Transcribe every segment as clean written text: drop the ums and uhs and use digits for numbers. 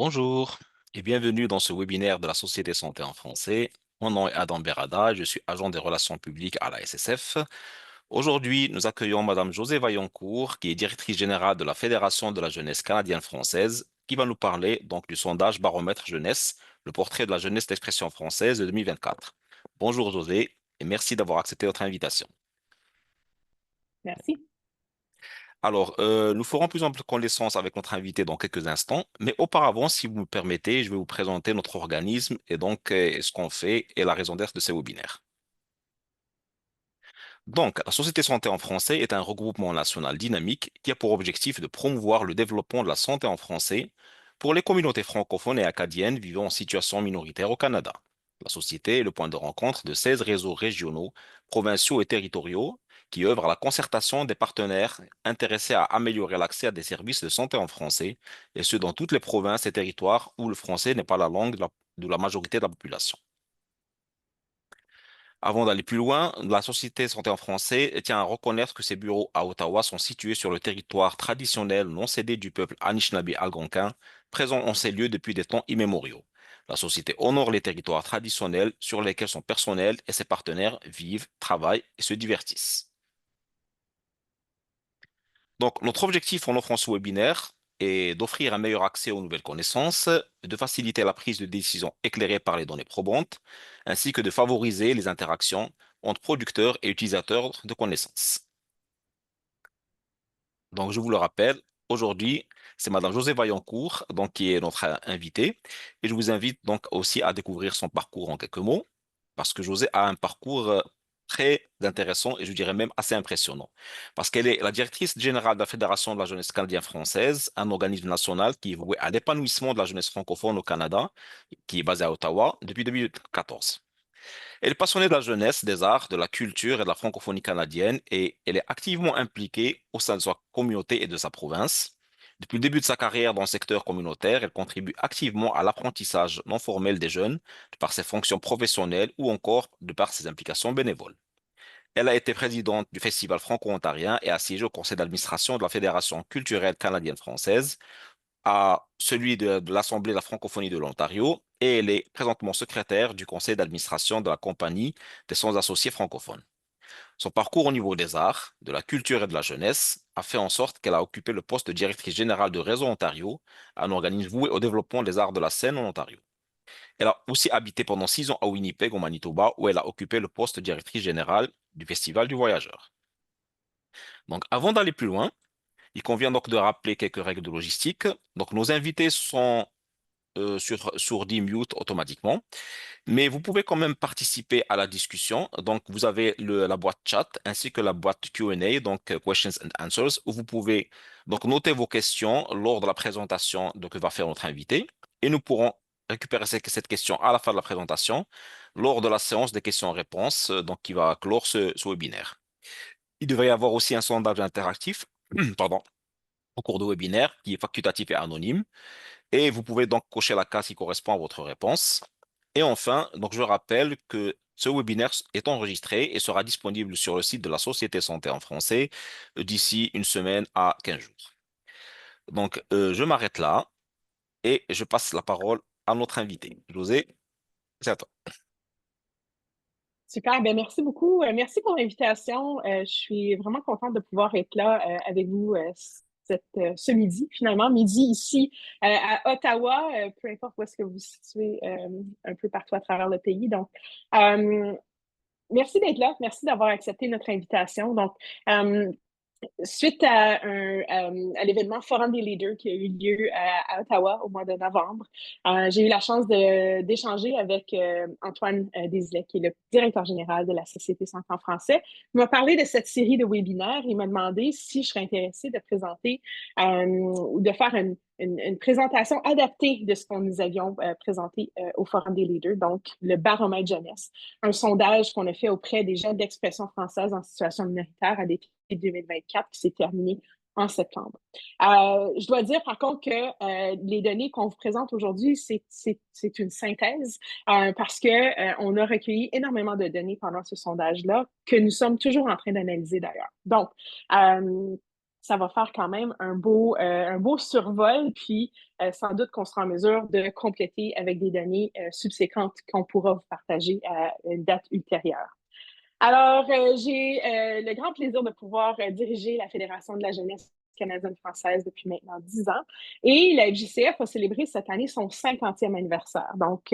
Bonjour et bienvenue dans ce webinaire de la Société Santé en français. Mon nom est Adam Berada, je suis agent des relations publiques à la SSF. Aujourd'hui, nous accueillons Madame José Vaillancourt, qui est directrice générale de la Fédération de la jeunesse canadienne-française, qui va nous parler donc du sondage Baromètre Jeunesse, le portrait de la jeunesse d'expression française de 2024. Bonjour José et merci d'avoir accepté notre invitation. Merci. Alors, nous ferons plus ample connaissance avec notre invité dans quelques instants, mais auparavant, si vous me permettez, je vais vous présenter notre organisme et donc ce qu'on fait et la raison d'être de ces webinaires. Donc, la Société Santé en français est un regroupement national dynamique qui a pour objectif de promouvoir le développement de la santé en français pour les communautés francophones et acadiennes vivant en situation minoritaire au Canada. La société est le point de rencontre de 16 réseaux régionaux, provinciaux et territoriaux qui œuvrent à la concertation des partenaires intéressés à améliorer l'accès à des services de santé en français, et ce dans toutes les provinces et territoires où le français n'est pas la langue de la majorité de la population. Avant d'aller plus loin, la Société Santé en français tient à reconnaître que ses bureaux à Ottawa sont situés sur le territoire traditionnel non cédé du peuple Anishinaabe-Algonquin, présent en ces lieux depuis des temps immémoriaux. La Société honore les territoires traditionnels sur lesquels son personnel et ses partenaires vivent, travaillent et se divertissent. Donc, notre objectif en offrant ce webinaire est d'offrir un meilleur accès aux nouvelles connaissances, de faciliter la prise de décision éclairée par les données probantes, ainsi que de favoriser les interactions entre producteurs et utilisateurs de connaissances. Donc, je vous le rappelle, aujourd'hui, c'est Madame José Vaillancourt, donc, qui est notre invitée, et je vous invite donc aussi à découvrir son parcours en quelques mots, parce que José a un parcours très intéressant et je dirais même assez impressionnant, parce qu'elle est la directrice générale de la Fédération de la jeunesse canadienne-française, un organisme national qui est voué à l'épanouissement de la jeunesse francophone au Canada, qui est basé à Ottawa depuis 2014. Elle est passionnée de la jeunesse, des arts, de la culture et de la francophonie canadienne et elle est activement impliquée au sein de sa communauté et de sa province. Depuis le début de sa carrière dans le secteur communautaire, elle contribue activement à l'apprentissage non formel des jeunes de par ses fonctions professionnelles ou encore de par ses implications bénévoles. Elle a été présidente du Festival franco-ontarien et a siégé au conseil d'administration de la Fédération culturelle canadienne-française, à celui de l'Assemblée de la francophonie de l'Ontario et elle est présentement secrétaire du conseil d'administration de la Compagnie des Sons associés francophones. Son parcours au niveau des arts, de la culture et de la jeunesse a fait en sorte qu'elle a occupé le poste de directrice générale de Réseau Ontario, un organisme voué au développement des arts de la scène en Ontario. Elle a aussi habité pendant 6 ans à Winnipeg, au Manitoba, où elle a occupé le poste de directrice générale du Festival du Voyageur. Donc, avant d'aller plus loin, il convient donc de rappeler quelques règles de logistique. Donc, nos invités sont sur sourdi mute automatiquement. Mais vous pouvez quand même participer à la discussion. Donc, vous avez la boîte chat ainsi que la boîte Q&A, donc questions and answers, où vous pouvez donc noter vos questions lors de la présentation que va faire notre invité. Et nous pourrons récupérer cette question à la fin de la présentation, lors de la séance des questions-réponses, donc qui va clore ce webinaire. Il devrait y avoir aussi un sondage interactif, pardon, au cours du webinaire, qui est facultatif et anonyme. Et vous pouvez donc cocher la case qui correspond à votre réponse. Et enfin, donc je rappelle que ce webinaire est enregistré et sera disponible sur le site de la Société Santé en français d'ici une semaine à 15 jours. Donc, je m'arrête là et je passe la parole à notre invité. José, c'est à toi. Super, ben merci beaucoup. Merci pour l'invitation. Je suis vraiment contente de pouvoir être là avec vous ce midi, finalement, midi ici à Ottawa, peu importe où est-ce que vous vous situez un peu partout à travers le pays. Donc, euh, merci d'être là. Merci d'avoir accepté notre invitation. Donc, euh, suite à l'événement Forum des leaders qui a eu lieu à Ottawa au mois de novembre, j'ai eu la chance d'échanger avec Antoine Desilets, qui est le directeur général de la Société Santé en français. Il m'a parlé de cette série de webinaires. Il m'a demandé si je serais intéressée de présenter ou de faire une présentation adaptée de ce qu'on nous avions présenté au Forum des leaders, donc le baromètre jeunesse, un sondage qu'on a fait auprès des jeunes d'expression française en situation minoritaire à des 2024 qui s'est terminé en septembre. Je dois dire par contre que les données qu'on vous présente aujourd'hui, c'est une synthèse parce que on a recueilli énormément de données pendant ce sondage-là que nous sommes toujours en train d'analyser d'ailleurs. Donc, ça va faire quand même un beau survol, puis sans doute qu'on sera en mesure de compléter avec des données subséquentes qu'on pourra vous partager à une date ultérieure. Alors, j'ai le grand plaisir de pouvoir diriger la Fédération de la jeunesse canadienne-française depuis maintenant 10 ans. Et la FJCF a célébré cette année son 50e anniversaire. Donc,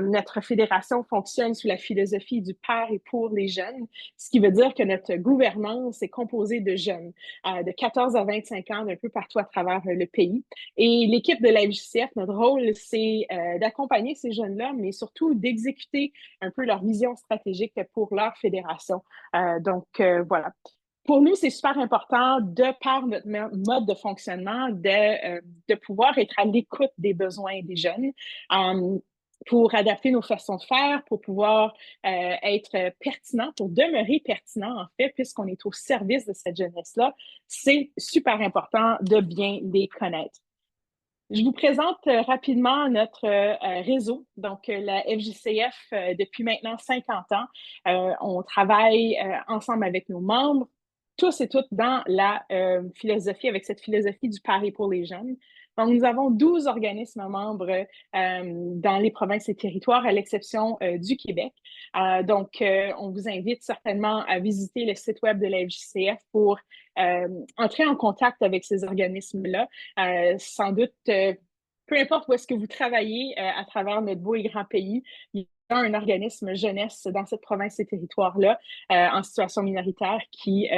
notre fédération fonctionne sous la philosophie du par et pour les jeunes, ce qui veut dire que notre gouvernance est composée de jeunes de 14 à 25 ans d'un peu partout à travers le pays. Et l'équipe de la FJCF, notre rôle, c'est d'accompagner ces jeunes-là, mais surtout d'exécuter un peu leur vision stratégique pour leur fédération. Voilà. Pour nous, c'est super important, de par notre mode de fonctionnement, de pouvoir être à l'écoute des besoins des jeunes. Pour adapter nos façons de faire, pour pouvoir être pertinent, pour demeurer pertinent, en fait, puisqu'on est au service de cette jeunesse-là, c'est super important de bien les connaître. Je vous présente rapidement notre réseau. Donc, la FJCF, depuis maintenant 50 ans, on travaille ensemble avec nos membres, tous et toutes dans la philosophie, avec cette philosophie du pari pour les jeunes. Donc, nous avons 12 organismes membres dans les provinces et territoires, à l'exception du Québec. On vous invite certainement à visiter le site web de la FJCF pour entrer en contact avec ces organismes-là. Sans doute, peu importe où est-ce que vous travaillez à travers notre beau et grand pays, il y a un organisme jeunesse dans cette province et territoire-là en situation minoritaire qui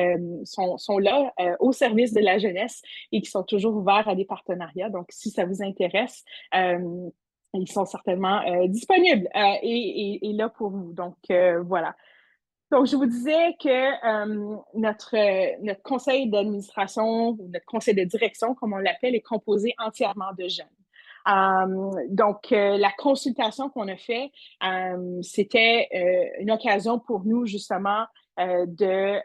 sont là au service de la jeunesse et qui sont toujours ouverts à des partenariats. Donc, si ça vous intéresse, ils sont certainement disponibles et là pour vous. Donc, voilà. Donc, je vous disais que notre conseil d'administration ou notre conseil de direction, comme on l'appelle, est composé entièrement de jeunes. La consultation qu'on a fait, c'était une occasion pour nous, justement, de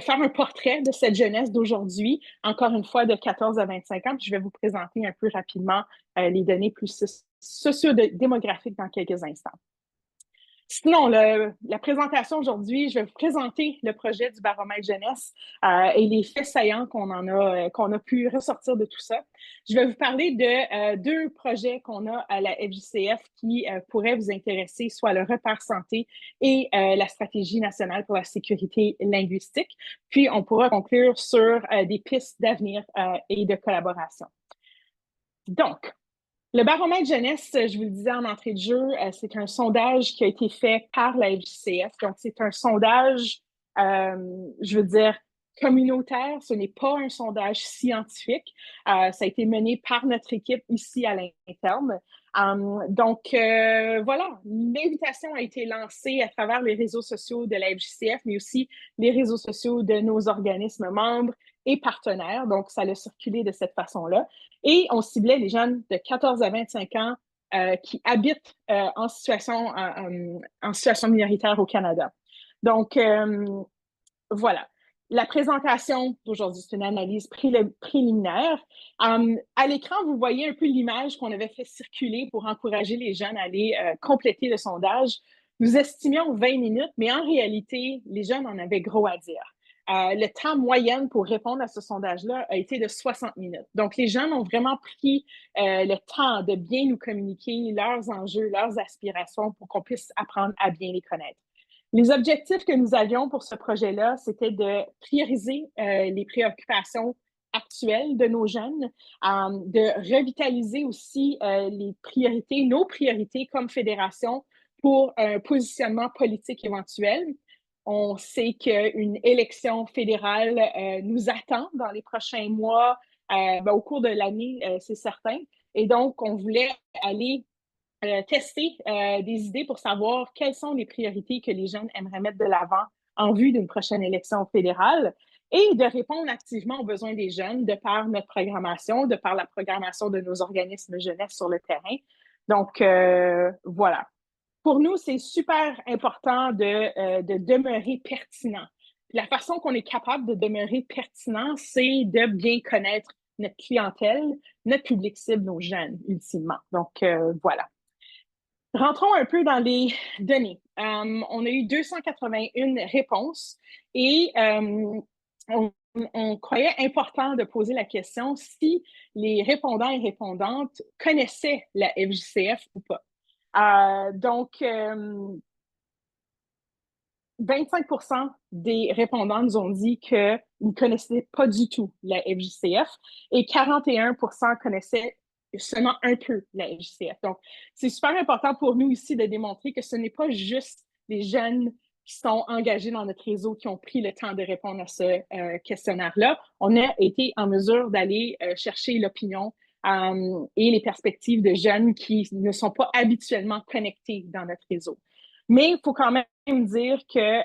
faire un portrait de cette jeunesse d'aujourd'hui, encore une fois de 14 à 25 ans. Puis je vais vous présenter un peu rapidement les données plus socio-démographiques dans quelques instants. Sinon, la présentation aujourd'hui, je vais vous présenter le projet du baromètre jeunesse et les faits saillants qu'on a pu ressortir de tout ça. Je vais vous parler de deux projets qu'on a à la FJCF qui pourraient vous intéresser, soit le repère santé et la stratégie nationale pour la sécurité linguistique. Puis, on pourra conclure sur des pistes d'avenir et de collaboration. Donc, le baromètre jeunesse, je vous le disais en entrée de jeu, c'est un sondage qui a été fait par la FJCF. Donc, c'est un sondage, je veux dire, communautaire. Ce n'est pas un sondage scientifique. Ça a été mené par notre équipe ici à l'interne. Voilà, l'invitation a été lancée à travers les réseaux sociaux de la FJCF, mais aussi les réseaux sociaux de nos organismes membres et partenaires. Donc, ça a circulé de cette façon-là. Et on ciblait les jeunes de 14 à 25 ans qui habitent en situation minoritaire au Canada. Donc, voilà. La présentation d'aujourd'hui, c'est une analyse préliminaire. À l'écran, vous voyez un peu l'image qu'on avait fait circuler pour encourager les jeunes à aller compléter le sondage. Nous estimions 20 minutes, mais en réalité, les jeunes en avaient gros à dire. Le temps moyen pour répondre à ce sondage-là a été de 60 minutes. Donc, les jeunes ont vraiment pris le temps de bien nous communiquer leurs enjeux, leurs aspirations pour qu'on puisse apprendre à bien les connaître. Les objectifs que nous avions pour ce projet-là, c'était de prioriser les préoccupations actuelles de nos jeunes, de revitaliser aussi les priorités, nos priorités comme fédération pour un positionnement politique éventuel. On sait qu'une élection fédérale nous attend dans les prochains mois, au cours de l'année, c'est certain. Et donc, on voulait aller tester des idées pour savoir quelles sont les priorités que les jeunes aimeraient mettre de l'avant en vue d'une prochaine élection fédérale et de répondre activement aux besoins des jeunes de par notre programmation, de par la programmation de nos organismes jeunesse sur le terrain. Donc, voilà. Pour nous, c'est super important de demeurer pertinent. Puis la façon qu'on est capable de demeurer pertinent, c'est de bien connaître notre clientèle, notre public cible, nos jeunes, ultimement. Donc, voilà. Rentrons un peu dans les données. On a eu 281 réponses et on on croyait important de poser la question si les répondants et répondantes connaissaient la FJCF ou pas. Donc, 25% des répondants nous ont dit qu'ils ne connaissaient pas du tout la FJCF et 41% connaissaient seulement un peu la FJCF. Donc, c'est super important pour nous ici de démontrer que ce n'est pas juste les jeunes qui sont engagés dans notre réseau qui ont pris le temps de répondre à ce questionnaire-là. On a été en mesure d'aller chercher l'opinion et les perspectives de jeunes qui ne sont pas habituellement connectés dans notre réseau. Mais il faut quand même dire que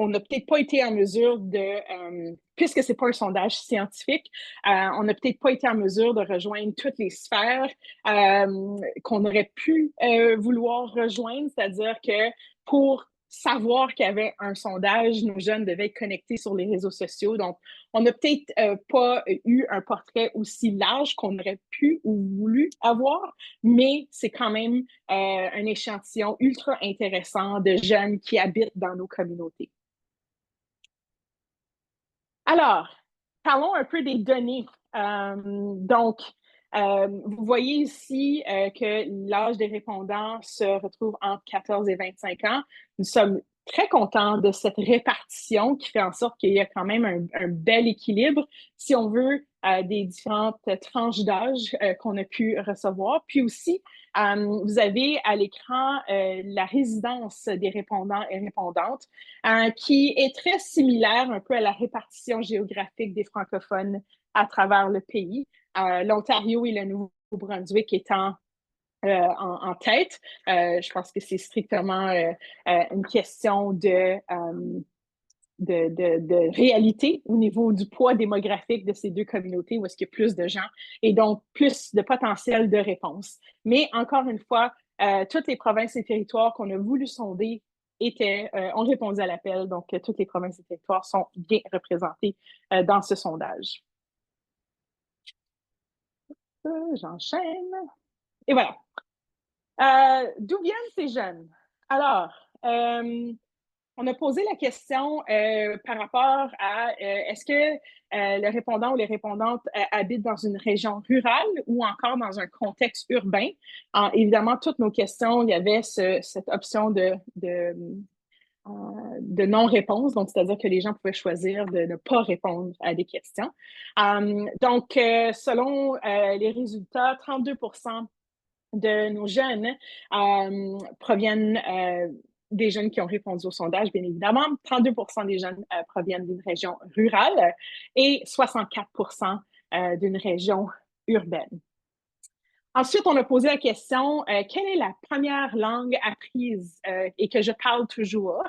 on n'a peut-être pas été en mesure de, puisque c'est pas un sondage scientifique, on n'a peut-être pas été en mesure de rejoindre toutes les sphères qu'on aurait pu vouloir rejoindre, c'est-à-dire que pour savoir qu'il y avait un sondage, nos jeunes devaient être connectés sur les réseaux sociaux. Donc, on n'a peut-être pas eu un portrait aussi large qu'on aurait pu ou voulu avoir, mais c'est quand même un échantillon ultra intéressant de jeunes qui habitent dans nos communautés. Alors, parlons un peu des données. Donc, vous voyez ici que l'âge des répondants se retrouve entre 14 et 25 ans. Nous sommes très contents de cette répartition qui fait en sorte qu'il y a quand même un bel équilibre, si on veut, des différentes tranches d'âge qu'on a pu recevoir. Puis aussi, vous avez à l'écran la résidence des répondants et répondantes, qui est très similaire un peu à la répartition géographique des francophones à travers le pays. L'Ontario et le Nouveau-Brunswick étant en tête. Je pense que c'est strictement une question de réalité au niveau du poids démographique de ces deux communautés où est-ce qu'il y a plus de gens et donc plus de potentiel de réponse. Mais encore une fois, toutes les provinces et territoires qu'on a voulu sonder ont répondu à l'appel. Donc, toutes les provinces et territoires sont bien représentés dans ce sondage. J'enchaîne. Et voilà. D'où viennent ces jeunes? Alors, on a posé la question par rapport à est-ce que le répondant ou les répondantes habitent dans une région rurale ou encore dans un contexte urbain. Alors, évidemment, toutes nos questions, il y avait cette option de non-réponse, donc c'est-à-dire que les gens pouvaient choisir de ne pas répondre à des questions. Donc, selon les résultats, 32% de nos jeunes proviennent des jeunes qui ont répondu au sondage, bien évidemment. 32% des jeunes proviennent d'une région rurale et 64% d'une région urbaine. Ensuite, on a posé la question, quelle est la première langue apprise et que je parle toujours?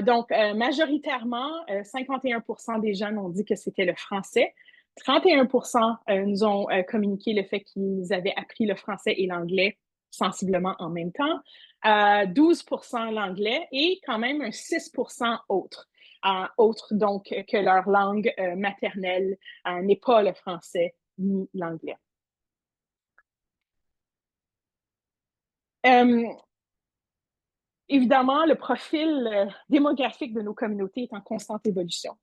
Donc, majoritairement, 51% des jeunes ont dit que c'était le français. 31% nous ont communiqué le fait qu'ils avaient appris le français et l'anglais sensiblement en même temps. 12% l'anglais et quand même un 6% autre. Donc que leur langue maternelle n'est pas le français ni l'anglais. Évidemment, le profil démographique de nos communautés est en constante évolution.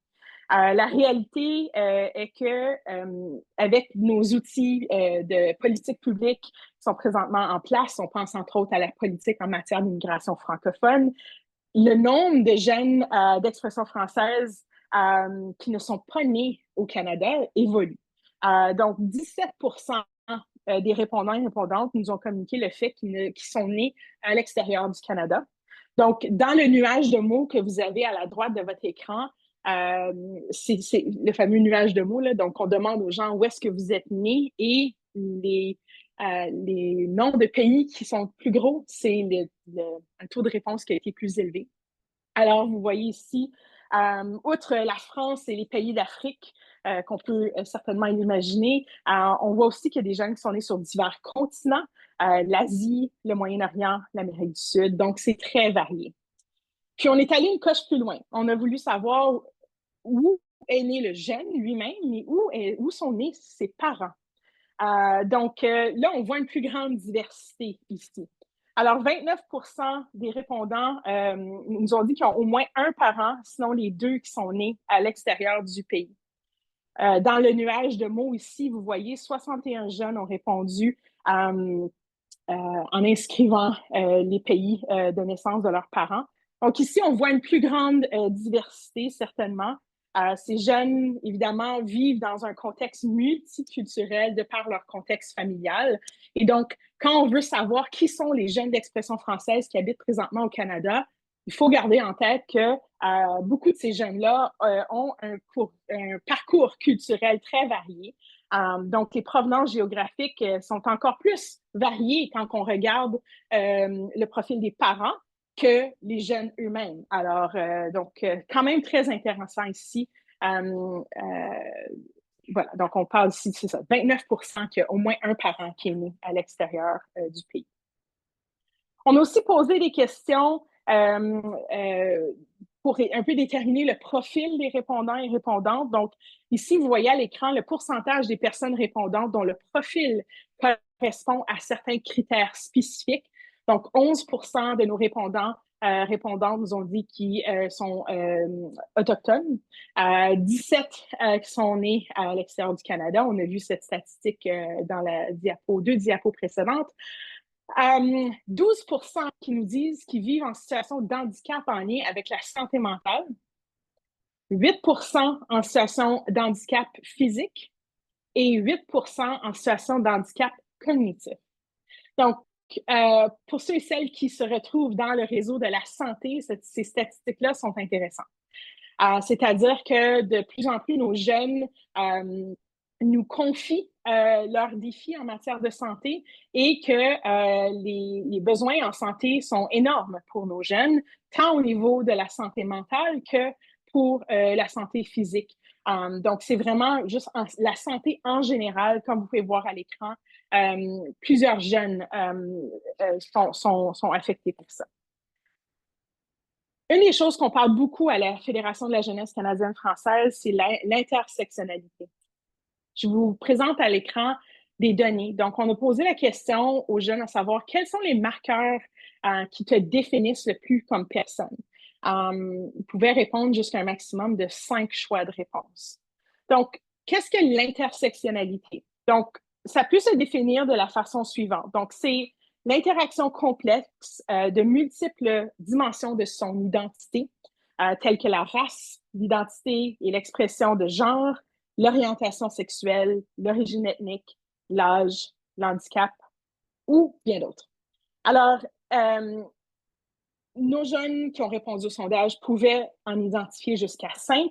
La réalité est que avec nos outils de politique publique qui sont présentement en place, on pense entre autres à la politique en matière d'immigration francophone, le nombre de jeunes d'expression française qui ne sont pas nés au Canada évolue. Donc, 17% des répondants et répondantes nous ont communiqué le fait qu'ils sont nés à l'extérieur du Canada. Donc, dans le nuage de mots que vous avez à la droite de votre écran, c'est le fameux nuage de mots. Là. Donc, on demande aux gens où est-ce que vous êtes nés et les noms de pays qui sont plus gros, c'est un taux de réponse qui a été plus élevé. Alors, vous voyez ici, outre la France et les pays d'Afrique, qu'on peut certainement imaginer, on voit aussi qu'il y a des jeunes qui sont nés sur divers continents, l'Asie, le Moyen-Orient, l'Amérique du Sud. Donc, c'est très varié. Puis, on est allé une coche plus loin. On a voulu savoir où est né le jeune lui-même, mais où sont nés ses parents. Donc, là, on voit une plus grande diversité ici. Alors, 29% des répondants nous ont dit qu'ils ont au moins un parent, sinon les deux qui sont nés à l'extérieur du pays. Dans le nuage de mots ici, vous voyez, 61 jeunes ont répondu en inscrivant les pays de naissance de leurs parents. Donc ici, on voit une plus grande diversité, certainement. Ces jeunes, évidemment, vivent dans un contexte multiculturel de par leur contexte familial. Et donc, quand on veut savoir qui sont les jeunes d'expression française qui habitent présentement au Canada, il faut garder en tête que beaucoup de ces jeunes-là ont un parcours culturel très varié. Donc, les provenances géographiques sont encore plus variées quand on regarde le profil des parents que les jeunes eux-mêmes. Alors, quand même très intéressant ici. Voilà, donc on parle ici, c'est ça, 29% qu'il y a au moins un parent qui est né à l'extérieur du pays. On a aussi posé des questions pour un peu déterminer le profil des répondants et répondantes. Donc, ici, vous voyez à l'écran le pourcentage des personnes répondantes dont le profil correspond à certains critères spécifiques. Donc, 11% de nos répondantes nous ont dit qu'ils sont autochtones, 17 qui sont nés à l'extérieur du Canada. On a vu cette statistique dans deux diapos précédentes. 12% qui nous disent qu'ils vivent en situation d'handicap en lien avec la santé mentale, 8% en situation d'handicap physique et 8% en situation d'handicap cognitif. Donc, pour ceux et celles qui se retrouvent dans le réseau de la santé, ces statistiques-là sont intéressantes. C'est-à-dire que de plus en plus, nos jeunes nous confient leurs défis en matière de santé et que les besoins en santé sont énormes pour nos jeunes, tant au niveau de la santé mentale que pour la santé physique. Donc, c'est vraiment juste la santé en général, comme vous pouvez voir à l'écran, plusieurs jeunes sont affectés par ça. Une des choses qu'on parle beaucoup à la Fédération de la jeunesse canadienne-française, c'est l'intersectionnalité. Je vous présente à l'écran des données. Donc, on a posé la question aux jeunes à savoir quels sont les marqueurs qui te définissent le plus comme personne. Ils pouvaient répondre jusqu'à un maximum de 5 choix de réponse. Donc, qu'est-ce que l'intersectionnalité? Donc, ça peut se définir de la façon suivante. Donc, c'est l'interaction complexe de multiples dimensions de son identité, telles que la race, l'identité et l'expression de genre, l'orientation sexuelle, l'origine ethnique, l'âge, l'handicap ou bien d'autres. Alors, nos jeunes qui ont répondu au sondage pouvaient en identifier jusqu'à 5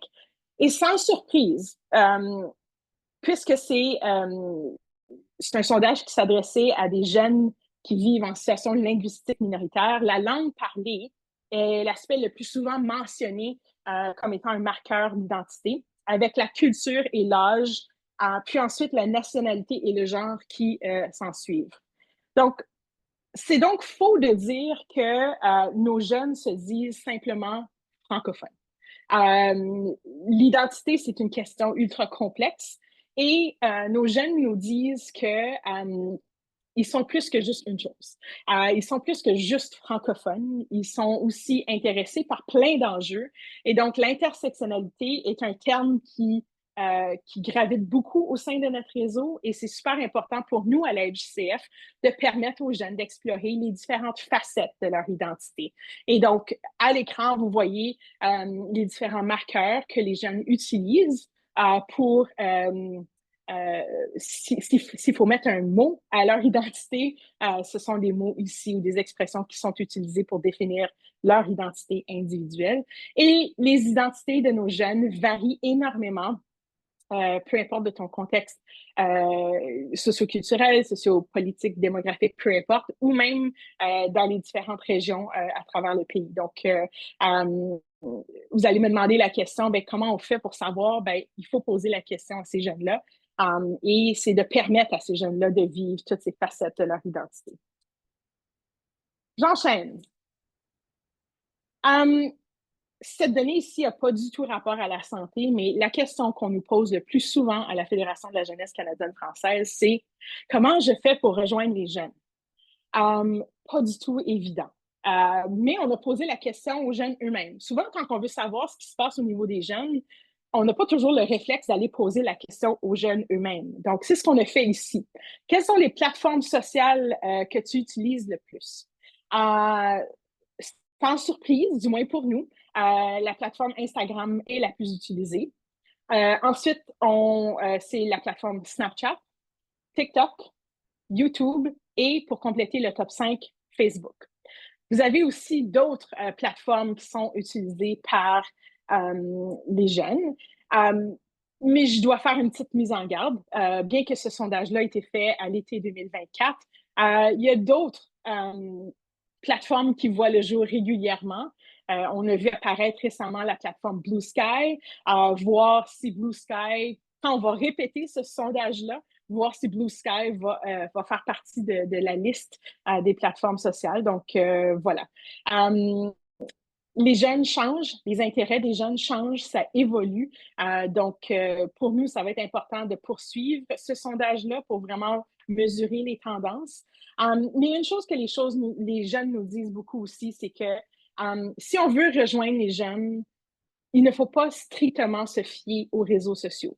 et sans surprise, puisque c'est un sondage qui s'adressait à des jeunes qui vivent en situation linguistique minoritaire, la langue parlée est l'aspect le plus souvent mentionné comme étant un marqueur d'identité, avec la culture et l'âge, puis ensuite la nationalité et le genre qui s'en suivent. Donc, c'est donc faux de dire que nos jeunes se disent simplement francophones. L'identité, c'est une question ultra complexe et nos jeunes nous disent que ils sont plus que juste une chose. Ils sont plus que juste francophones. Ils sont aussi intéressés par plein d'enjeux. Et donc, l'intersectionnalité est un terme qui gravite beaucoup au sein de notre réseau et c'est super important pour nous à la HCF de permettre aux jeunes d'explorer les différentes facettes de leur identité. Et donc, à l'écran, vous voyez les différents marqueurs que les jeunes utilisent pour s'il faut mettre un mot à leur identité, ce sont des mots ici ou des expressions qui sont utilisées pour définir leur identité individuelle. Et les identités de nos jeunes varient énormément, peu importe de ton contexte socioculturel, sociopolitique, démographique, peu importe, ou même dans les différentes régions à travers le pays. Donc, vous allez me demander la question, ben, comment on fait pour savoir? Ben, il faut poser la question à ces jeunes-là. Et c'est de permettre à ces jeunes-là de vivre toutes ces facettes de leur identité. J'enchaîne. Cette donnée ici n'a pas du tout rapport à la santé, mais la question qu'on nous pose le plus souvent à la Fédération de la jeunesse canadienne-française, c'est comment je fais pour rejoindre les jeunes? Pas du tout évident. Mais on a posé la question aux jeunes eux-mêmes. Souvent, quand on veut savoir ce qui se passe au niveau des jeunes, on n'a pas toujours le réflexe d'aller poser la question aux jeunes eux-mêmes. Donc, c'est ce qu'on a fait ici. Quelles sont les plateformes sociales que tu utilises le plus? Euh, Sans surprise, du moins pour nous, la plateforme Instagram est la plus utilisée. Ensuite, c'est la plateforme Snapchat, TikTok, YouTube et pour compléter le top 5, Facebook. Vous avez aussi d'autres plateformes qui sont utilisées par les jeunes. Euh, mais je dois faire une petite mise en garde. Bien que ce sondage-là ait été fait à l'été 2024, il y a d'autres plateformes qui voient le jour régulièrement. On a vu apparaître récemment la plateforme Blue Sky, voir si Blue Sky, quand on va répéter ce sondage-là, voir si Blue Sky va faire partie de la liste des plateformes sociales. Donc, voilà. Les jeunes changent, les intérêts des jeunes changent, ça évolue. Donc, pour nous, ça va être important de poursuivre ce sondage-là pour vraiment mesurer les tendances. Mais une chose que les jeunes nous disent beaucoup aussi, c'est que si on veut rejoindre les jeunes, il ne faut pas strictement se fier aux réseaux sociaux.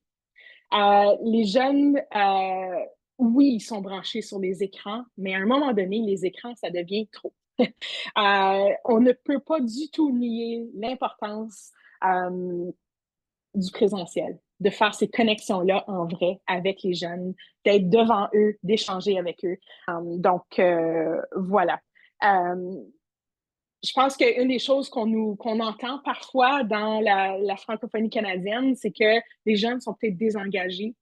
Les jeunes, oui, ils sont branchés sur les écrans, mais à un moment donné, les écrans, ça devient trop. On ne peut pas du tout nier l'importance du présentiel, de faire ces connexions-là en vrai avec les jeunes, d'être devant eux, d'échanger avec eux. Donc, voilà. Euh, je pense qu'une des choses qu'on entend parfois dans la francophonie canadienne, c'est que les jeunes sont peut-être désengagés.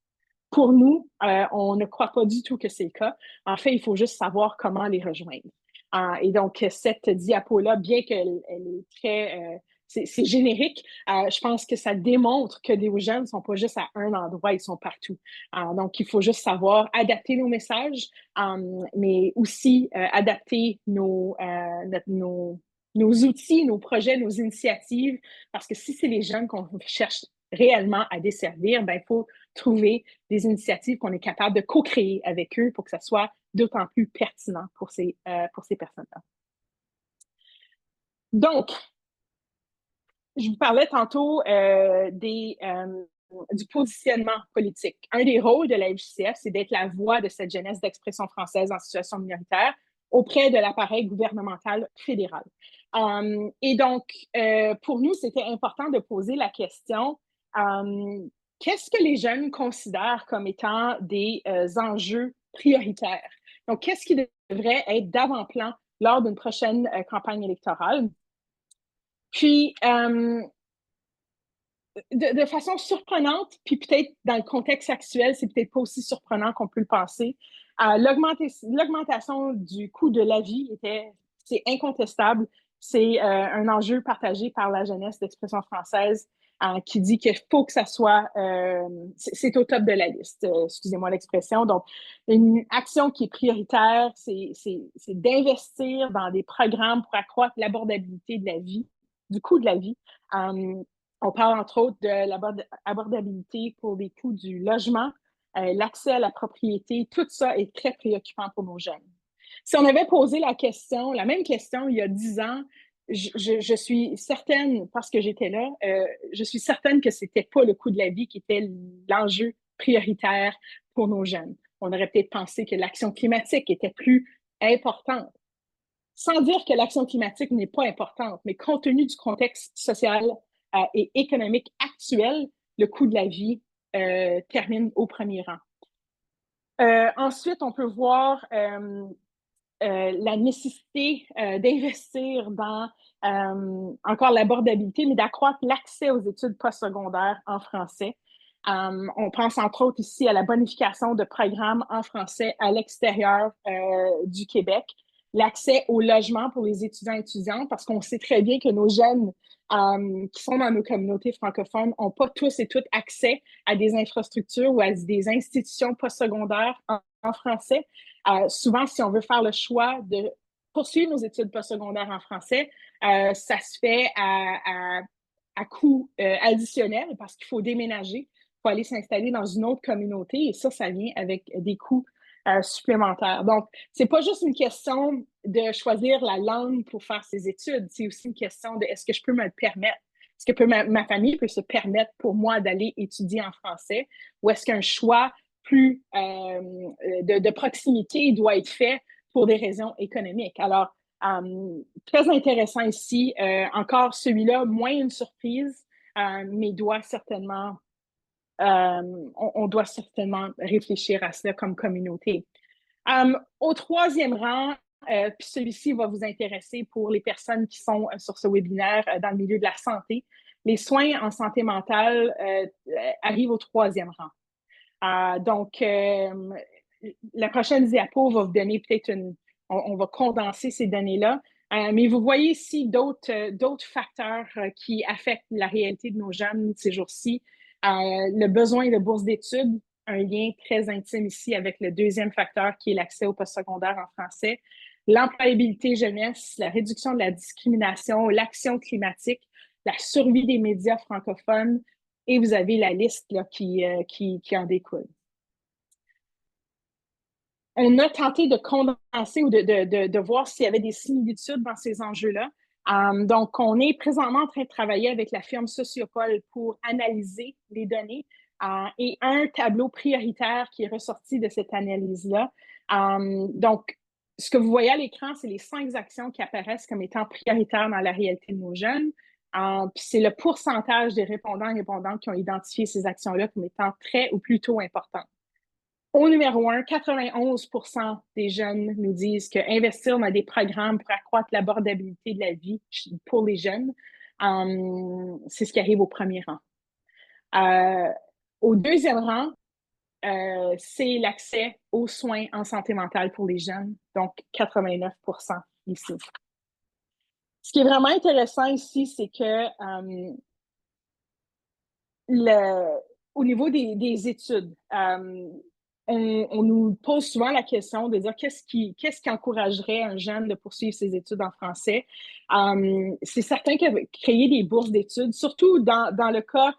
Pour nous, on ne croit pas du tout que c'est le cas. En fait, il faut juste savoir comment les rejoindre. Et donc, cette diapo-là, bien qu'elle est très... c'est générique, je pense que ça démontre que les jeunes ne sont pas juste à un endroit, ils sont partout. Donc, il faut juste savoir adapter nos messages, mais aussi adapter nos outils, nos projets, nos initiatives, parce que si c'est les jeunes qu'on cherche réellement à desservir, ben, il faut trouver des initiatives qu'on est capable de co-créer avec eux pour que ça soit d'autant plus pertinent pour ces personnes-là. Donc, je vous parlais tantôt du positionnement politique. Un des rôles de la FJCF, c'est d'être la voix de cette jeunesse d'expression française en situation minoritaire auprès de l'appareil gouvernemental fédéral. Et donc, pour nous, c'était important de poser la question, qu'est-ce que les jeunes considèrent comme étant des enjeux prioritaires? Donc, qu'est-ce qui devrait être d'avant-plan lors d'une prochaine campagne électorale? Puis, de façon surprenante, puis peut-être dans le contexte actuel, c'est peut-être pas aussi surprenant qu'on peut le penser. L'augmentation du coût de la vie c'est incontestable. C'est un enjeu partagé par la jeunesse d'expression française qui dit qu'il faut que ça soit, c'est au top de la liste, excusez-moi l'expression. Donc, une action qui est prioritaire, c'est d'investir dans des programmes pour accroître l'abordabilité de la vie, du coût de la vie. On parle entre autres de l'abordabilité pour les coûts du logement, l'accès à la propriété, tout ça est très préoccupant pour nos jeunes. Si on avait posé la même question il y a 10 ans, je suis certaine, parce que j'étais là, je suis certaine que c'était pas le coût de la vie qui était l'enjeu prioritaire pour nos jeunes. On aurait peut-être pensé que l'action climatique était plus importante. Sans dire que l'action climatique n'est pas importante, mais compte tenu du contexte social et économique actuel, le coût de la vie termine au premier rang. Ensuite, on peut voir la nécessité d'investir dans encore l'abordabilité, mais d'accroître l'accès aux études postsecondaires en français. On pense entre autres ici à la bonification de programmes en français à l'extérieur du Québec, l'accès au logement pour les étudiants et étudiantes, parce qu'on sait très bien que nos jeunes qui sont dans nos communautés francophones n'ont pas tous et toutes accès à des infrastructures ou à des institutions postsecondaires en français. Souvent, si on veut faire le choix de poursuivre nos études postsecondaires en français, ça se fait à coût additionnel parce qu'il faut déménager, il faut aller s'installer dans une autre communauté et ça vient avec des coûts supplémentaires. Donc, c'est pas juste une question de choisir la langue pour faire ses études, c'est aussi une question de est-ce que je peux me le permettre? Est-ce que ma famille peut se permettre pour moi d'aller étudier en français ou est-ce qu'un choix plus de proximité doit être fait pour des raisons économiques? Alors, très intéressant ici. Encore celui-là, moins une surprise, mais doit certainement, on doit certainement réfléchir à cela comme communauté. Au troisième rang, puis celui-ci va vous intéresser pour les personnes qui sont sur ce webinaire dans le milieu de la santé. Les soins en santé mentale arrivent au troisième rang. Donc, la prochaine diapo va vous donner peut-être on va condenser ces données-là. Mais vous voyez ici d'autres facteurs qui affectent la réalité de nos jeunes ces jours-ci. Le besoin de bourse d'études, un lien très intime ici avec le deuxième facteur qui est l'accès au postsecondaire en français. L'employabilité jeunesse, la réduction de la discrimination, l'action climatique, la survie des médias francophones, et vous avez la liste là, qui en découle. On a tenté de condenser ou de voir s'il y avait des similitudes dans ces enjeux-là. Donc, on est présentement en train de travailler avec la firme Sociopol pour analyser les données et un tableau prioritaire qui est ressorti de cette analyse-là. Donc, ce que vous voyez à l'écran, c'est les 5 actions qui apparaissent comme étant prioritaires dans la réalité de nos jeunes. Puis c'est le pourcentage des répondants et répondantes qui ont identifié ces actions-là comme étant très ou plutôt importantes. Au numéro 1, 91% des jeunes nous disent qu'investir dans des programmes pour accroître l'abordabilité de la vie pour les jeunes, c'est ce qui arrive au premier rang. Au deuxième rang, c'est l'accès aux soins en santé mentale pour les jeunes, donc 89% ici. Ce qui est vraiment intéressant ici, c'est que au niveau des études, on nous pose souvent la question de dire qu'est-ce qui encouragerait un jeune de poursuivre ses études en français. C'est certain que créer des bourses d'études, surtout dans le cas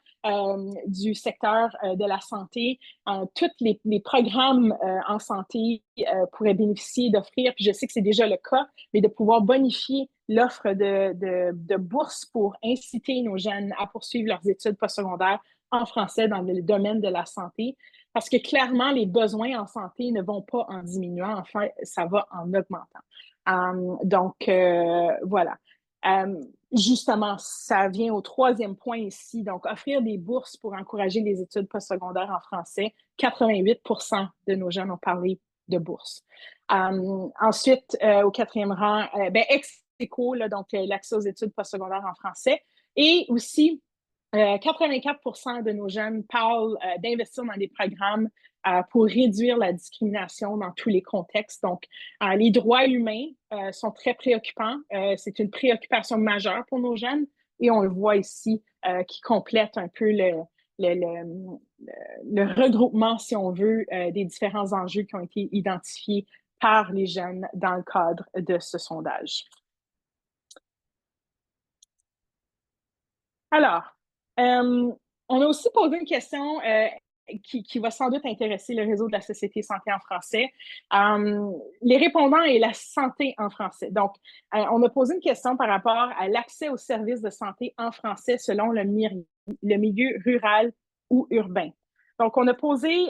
du secteur de la santé, tous les programmes en santé pourraient bénéficier d'offrir, puis je sais que c'est déjà le cas, mais de pouvoir bonifier l'offre de bourses pour inciter nos jeunes à poursuivre leurs études postsecondaires en français dans le domaine de la santé. Parce que clairement, les besoins en santé ne vont pas en diminuant, enfin, ça va en augmentant. Donc, voilà. Justement, ça vient au troisième point ici. Donc, offrir des bourses pour encourager les études postsecondaires en français. 88% de nos jeunes ont parlé de bourses. Ensuite, au quatrième rang, ex aequo, donc l'accès aux études postsecondaires en français. Et aussi, 84% de nos jeunes parlent d'investir dans des programmes pour réduire la discrimination dans tous les contextes. Donc, les droits humains sont très préoccupants. C'est une préoccupation majeure pour nos jeunes et on le voit ici qui complète un peu le regroupement, si on veut, des différents enjeux qui ont été identifiés par les jeunes dans le cadre de ce sondage. Alors, on a aussi posé une question qui va sans doute intéresser le réseau de la Société Santé en français. Les répondants et la santé en français. Donc, on a posé une question par rapport à l'accès aux services de santé en français selon le milieu rural ou urbain. Donc, on a posé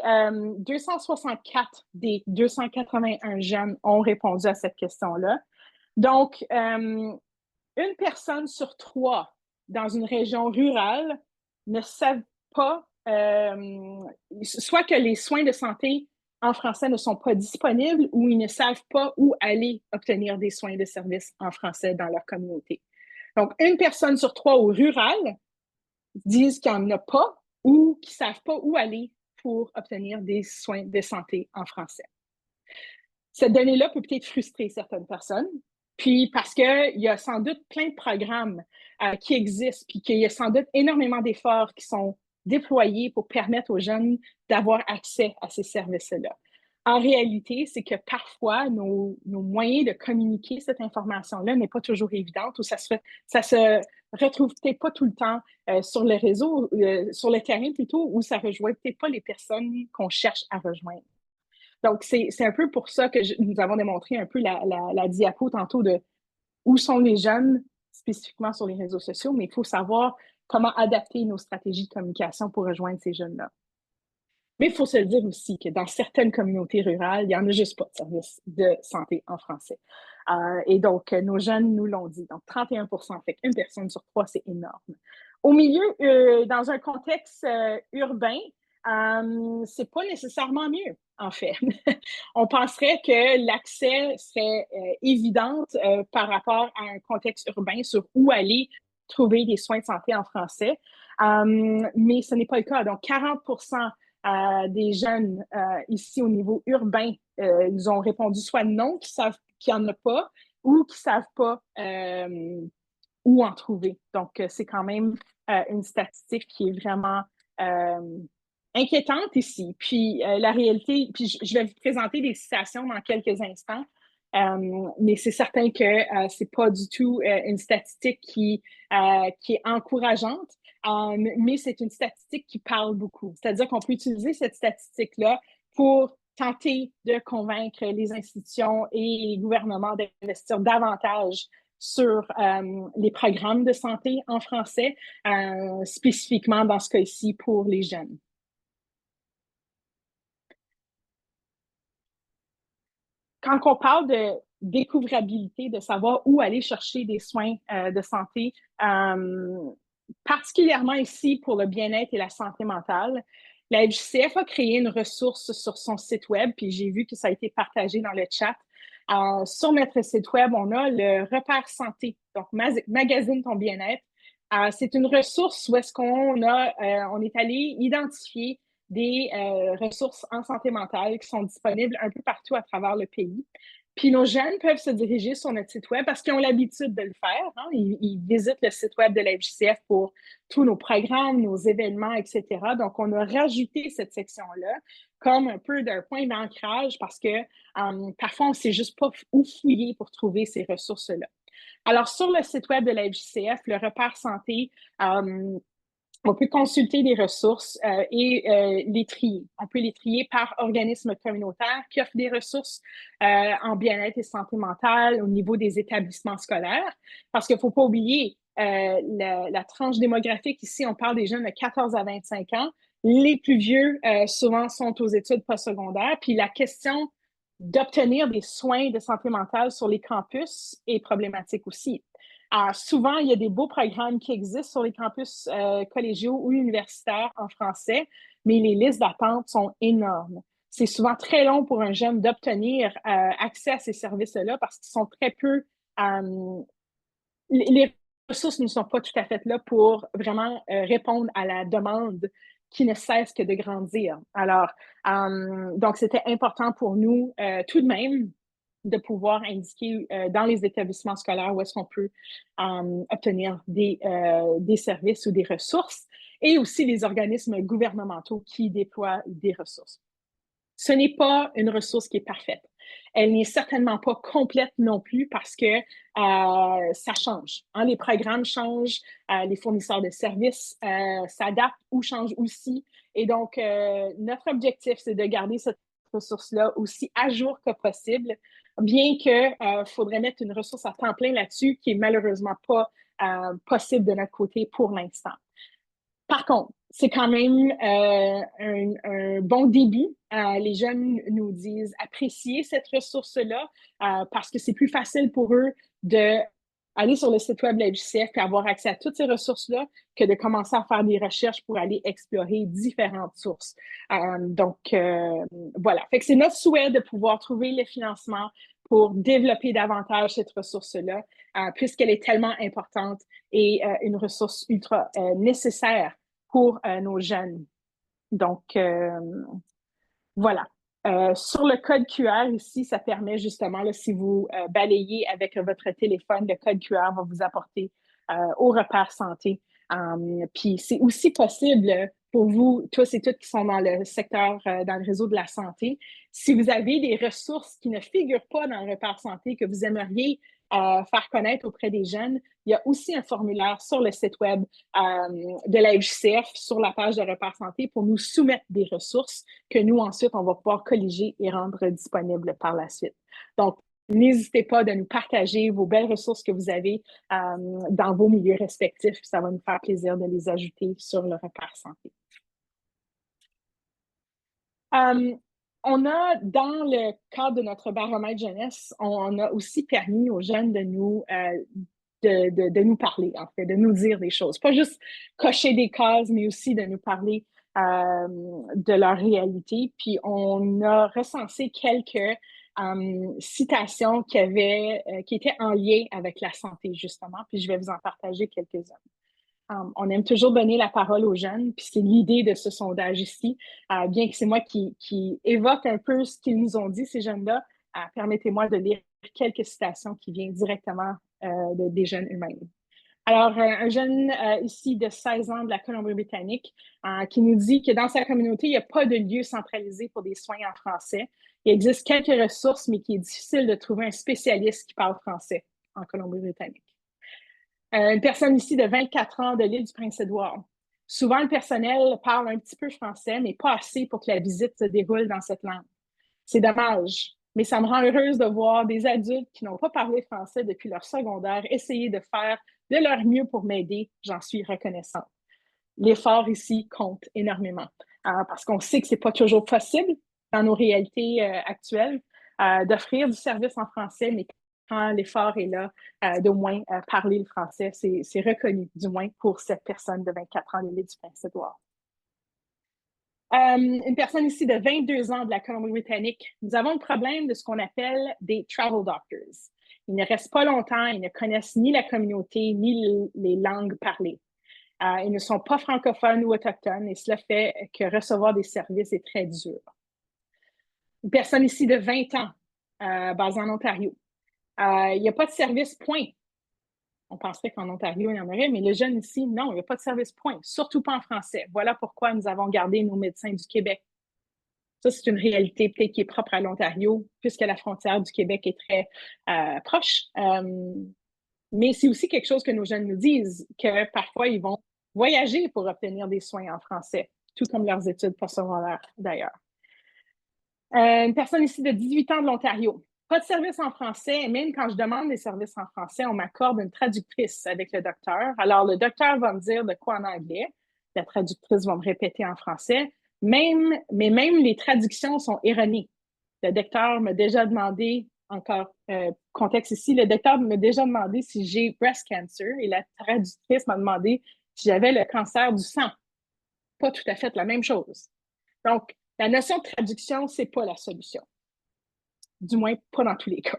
264 des 281 jeunes ont répondu à cette question-là. Donc, une personne sur 3 dans une région rurale ne savent pas, soit que les soins de santé en français ne sont pas disponibles ou ils ne savent pas où aller obtenir des soins de service en français dans leur communauté. Donc, une personne sur 3 au rural disent qu'il n'y en a pas ou qu'ils ne savent pas où aller pour obtenir des soins de santé en français. Cette donnée-là peut peut-être frustrer certaines personnes, puis parce qu'il y a sans doute plein de programmes qui existent, puis qu'il y a sans doute énormément d'efforts qui sont déployés pour permettre aux jeunes d'avoir accès à ces services-là. En réalité, c'est que parfois, nos moyens de communiquer cette information-là n'est pas toujours évidente ou ça se retrouve peut-être pas tout le temps sur le réseau, sur le terrain plutôt, ou ça ne rejoint peut-être pas les personnes qu'on cherche à rejoindre. Donc, c'est un peu pour ça que nous avons démontré un peu la diapo tantôt de où sont les jeunes, spécifiquement sur les réseaux sociaux, mais il faut savoir comment adapter nos stratégies de communication pour rejoindre ces jeunes-là. Mais il faut se le dire aussi que dans certaines communautés rurales, il n'y en a juste pas de service de santé en français. Et donc, nos jeunes nous l'ont dit. Donc, 31%, fait qu'une personne sur trois, c'est énorme. Au milieu, dans un contexte urbain, c'est pas nécessairement mieux, en fait. On penserait que l'accès serait évident par rapport à un contexte urbain sur où aller trouver des soins de santé en français. Mais ce n'est pas le cas. Donc, 40% des jeunes ici au niveau urbain, ils ont répondu soit non, qu'ils savent qu'il n'y en a pas, ou qu'ils ne savent pas où en trouver. Donc, c'est quand même une statistique qui est vraiment inquiétante ici. Puis, la réalité, puis je vais vous présenter des citations dans quelques instants, mais c'est certain que c'est pas du tout une statistique qui est encourageante. Mais c'est une statistique qui parle beaucoup. C'est-à-dire qu'on peut utiliser cette statistique-là pour tenter de convaincre les institutions et les gouvernements d'investir davantage sur les programmes de santé en français, spécifiquement dans ce cas-ci pour les jeunes. Quand on parle de découvrabilité, de savoir où aller chercher des soins de santé, particulièrement ici pour le bien-être et la santé mentale, la FJCF a créé une ressource sur son site web, puis j'ai vu que ça a été partagé dans le chat. Sur notre site web, on a le repère santé, donc Magazine ton bien-être. C'est une ressource où est-ce on est allé identifier des ressources en santé mentale qui sont disponibles un peu partout à travers le pays. Puis nos jeunes peuvent se diriger sur notre site web parce qu'ils ont l'habitude de le faire. Hein. Ils visitent le site web de la FJCF pour tous nos programmes, nos événements, etc. Donc, on a rajouté cette section-là comme un peu d'un point d'ancrage parce que parfois, on ne sait juste pas où fouiller pour trouver ces ressources-là. Alors, sur le site web de la FJCF, le repère santé, on peut consulter les ressources et les trier. On peut les trier par organisme communautaire qui offre des ressources en bien-être et santé mentale au niveau des établissements scolaires. Parce qu'il ne faut pas oublier la tranche démographique. Ici, on parle des jeunes de 14 à 25 ans. Les plus vieux, souvent, sont aux études postsecondaires. Puis la question d'obtenir des soins de santé mentale sur les campus est problématique aussi. Souvent, il y a des beaux programmes qui existent sur les campus collégiaux ou universitaires en français, mais les listes d'attente sont énormes. C'est souvent très long pour un jeune d'obtenir accès à ces services-là parce qu'ils sont très peu... les ressources ne sont pas tout à fait là pour vraiment répondre à la demande qui ne cesse que de grandir. Alors, donc, c'était important pour nous tout de même de pouvoir indiquer dans les établissements scolaires où est-ce qu'on peut obtenir des services ou des ressources et aussi les organismes gouvernementaux qui déploient des ressources. Ce n'est pas une ressource qui est parfaite. Elle n'est certainement pas complète non plus parce que ça change. Hein, les programmes changent, les fournisseurs de services s'adaptent ou changent aussi. Et donc, notre objectif, c'est de garder cette ressource-là aussi à jour que possible, bien que faudrait mettre une ressource à temps plein là-dessus, qui est malheureusement pas possible de notre côté pour l'instant. Par contre, c'est quand même un bon début. Les jeunes nous disent apprécier cette ressource-là parce que c'est plus facile pour eux d'aller sur le site web de la FJCF et avoir accès à toutes ces ressources-là que de commencer à faire des recherches pour aller explorer différentes sources. Donc, voilà. Fait que c'est notre souhait de pouvoir trouver le financement pour développer davantage cette ressource-là, puisqu'elle est tellement importante et une ressource ultra nécessaire pour nos jeunes. Donc, voilà. Sur le code QR ici, ça permet justement, là, si vous balayez avec votre téléphone, le code QR va vous apporter au repère santé. Puis c'est aussi possible pour vous, tous et toutes qui sont dans le secteur, dans le réseau de la santé, si vous avez des ressources qui ne figurent pas dans le repère santé, que vous aimeriez faire connaître auprès des jeunes, il y a aussi un formulaire sur le site web de la FJCF, sur la page de Repères Santé, pour nous soumettre des ressources que nous, ensuite, on va pouvoir colliger et rendre disponibles par la suite. Donc, n'hésitez pas de nous partager vos belles ressources que vous avez dans vos milieux respectifs. Ça va nous faire plaisir de les ajouter sur le Repère Santé. On a, dans le cadre de notre baromètre jeunesse, on a aussi permis aux jeunes de nous parler, en fait, de nous dire des choses. Pas juste cocher des cases, mais aussi de nous parler de leur réalité. Puis on a recensé quelques citations qui étaient en lien avec la santé, justement. Puis je vais vous en partager quelques-unes. On aime toujours donner la parole aux jeunes, puis c'est l'idée de ce sondage ici. Bien que c'est moi qui évoque un peu ce qu'ils nous ont dit, ces jeunes-là, permettez-moi de lire quelques citations qui viennent directement des jeunes eux-mêmes. Alors, un jeune ici de 16 ans de la Colombie-Britannique qui nous dit que dans sa communauté, il n'y a pas de lieu centralisé pour des soins en français. Il existe quelques ressources, mais qu'il est difficile de trouver un spécialiste qui parle français en Colombie-Britannique. Une personne ici de 24 ans de l'île du Prince-Édouard. Souvent, le personnel parle un petit peu français, mais pas assez pour que la visite se déroule dans cette langue. C'est dommage, mais ça me rend heureuse de voir des adultes qui n'ont pas parlé français depuis leur secondaire essayer de faire de leur mieux pour m'aider. J'en suis reconnaissante. L'effort ici compte énormément parce qu'on sait que ce n'est pas toujours possible dans nos réalités actuelles d'offrir du service en français, mais quand l'effort est là, d'au moins parler le français, c'est reconnu, du moins pour cette personne de 24 ans de l'île du Prince-Édouard. Une personne ici de 22 ans de la Colombie-Britannique. Nous avons le problème de ce qu'on appelle des travel doctors. Ils ne restent pas longtemps, ils ne connaissent ni la communauté, ni les langues parlées. Ils ne sont pas francophones ou autochtones et cela fait que recevoir des services est très dur. Une personne ici de 20 ans, basée en Ontario. Il n'y a pas de service, point. On penserait qu'en Ontario, il y en aurait, mais les jeunes ici, non, il n'y a pas de service, point. Surtout pas en français. Voilà pourquoi nous avons gardé nos médecins du Québec. Ça, c'est une réalité peut-être qui est propre à l'Ontario, puisque la frontière du Québec est très proche. Mais c'est aussi quelque chose que nos jeunes nous disent, que parfois, ils vont voyager pour obtenir des soins en français, tout comme leurs études postsecondaires d'ailleurs. Une personne ici de 18 ans de l'Ontario. Pas de service en français. Même quand je demande des services en français, on m'accorde une traductrice avec le docteur. Alors, le docteur va me dire de quoi en anglais. La traductrice va me répéter en français. Mais même les traductions sont erronées. Le docteur m'a déjà demandé, encore contexte ici, le docteur m'a déjà demandé si j'ai breast cancer et la traductrice m'a demandé si j'avais le cancer du sang. Pas tout à fait la même chose. Donc, la notion de traduction, c'est pas la solution. Du moins, pas dans tous les cas.